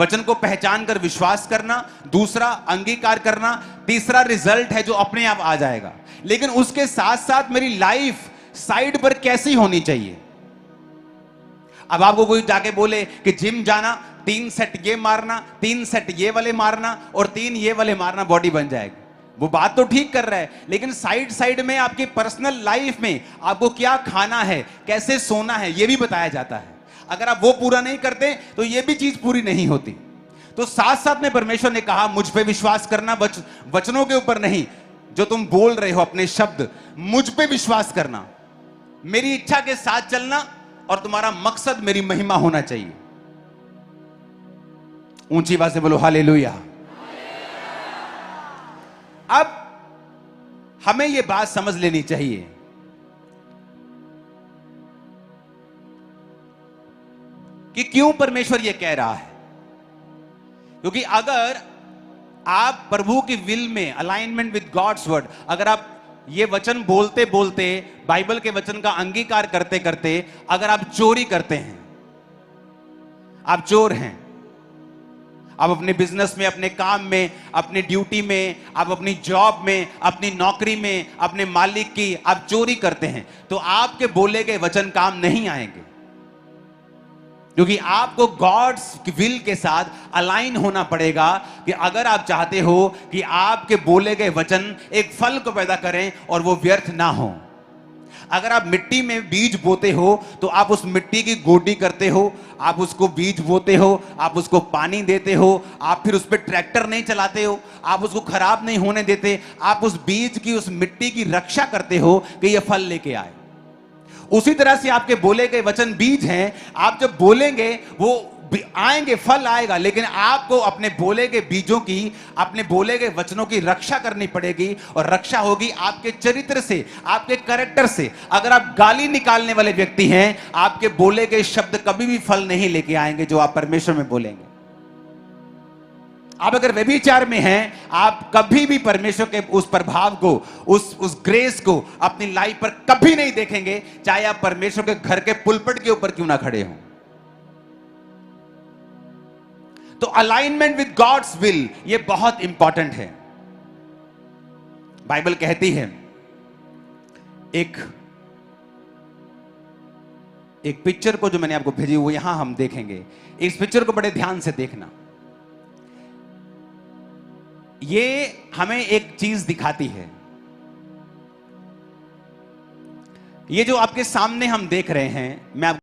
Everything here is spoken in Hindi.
वचन को पहचान कर विश्वास करना, दूसरा अंगीकार करना, तीसरा रिजल्ट है जो अपने आप आ जाएगा। लेकिन उसके साथ साथ मेरी लाइफ साइड पर कैसी होनी चाहिए। अब आपको कोई जाके बोले कि जिम जाना, 3 सेट ये मारना, 3 सेट ये वाले मारना और 3 ये वाले मारना, बॉडी बन जाएगी। वो बात तो ठीक कर रहा है, लेकिन साइड साइड में आपकी पर्सनल लाइफ में आपको क्या खाना है, कैसे सोना है, ये भी बताया जाता है। अगर आप वो पूरा नहीं करते तो ये भी चीज पूरी नहीं होती। तो साथ साथ में परमेश्वर ने कहा मुझ पे विश्वास करना, वचनों के ऊपर नहीं, जो तुम बोल रहे हो अपने शब्द, मुझ पे विश्वास करना, मेरी इच्छा के साथ चलना और तुम्हारा मकसद मेरी महिमा होना चाहिए। ऊंची आवाज से बोलो हालेलुया। अब हमें यह बात समझ लेनी चाहिए कि क्यों परमेश्वर यह कह रहा है। क्योंकि अगर आप प्रभु की विल में, अलाइनमेंट विद गॉड्स वर्ड, अगर आप ये वचन बोलते बोलते, बाइबल के वचन का अंगीकार करते करते अगर आप चोरी करते हैं, आप चोर हैं, आप अपने बिजनेस में, अपने काम में, अपनी ड्यूटी में, आप अपनी जॉब में, अपनी नौकरी में, अपने मालिक की आप चोरी करते हैं, तो आपके बोले गए वचन काम नहीं आएंगे। क्योंकि आपको गॉड्स विल के साथ अलाइन होना पड़ेगा कि अगर आप चाहते हो कि आपके बोले गए वचन एक फल को पैदा करें और वो व्यर्थ ना हो। अगर आप मिट्टी में बीज बोते हो तो आप उस मिट्टी की गोडी करते हो, आप उसको बीज बोते हो, आप उसको पानी देते हो, आप फिर उस पर ट्रैक्टर नहीं चलाते हो, आप उसको खराब नहीं होने देते, आप उस बीज की, उस मिट्टी की रक्षा करते हो कि यह फल लेके आए। उसी तरह से आपके बोले गए वचन बीज हैं, आप जब बोलेंगे वो आएंगे, फल आएगा, लेकिन आपको अपने बोले गए बीजों की, अपने बोले गए वचनों की रक्षा करनी पड़ेगी। और रक्षा होगी आपके चरित्र से, आपके कैरेक्टर से। अगर आप गाली निकालने वाले व्यक्ति हैं, आपके बोले गए शब्द कभी भी फल नहीं लेके आएंगे जो आप परमेश्वर में बोलेंगे। आप अगर व्यभिचार में हैं, आप कभी भी परमेश्वर के उस प्रभाव को, उस ग्रेस को अपनी लाइफ पर कभी नहीं देखेंगे, चाहे आप परमेश्वर के घर के पुलपट के ऊपर क्यों ना खड़े हों। तो अलाइनमेंट विद गॉड्स विल ये बहुत इंपॉर्टेंट है। बाइबल कहती है, एक पिक्चर को जो मैंने आपको भेजी वो यहां हम देखेंगे। इस पिक्चर को बड़े ध्यान से देखना। ये हमें एक चीज दिखाती है। ये जो आपके सामने हम देख रहे हैं, मैं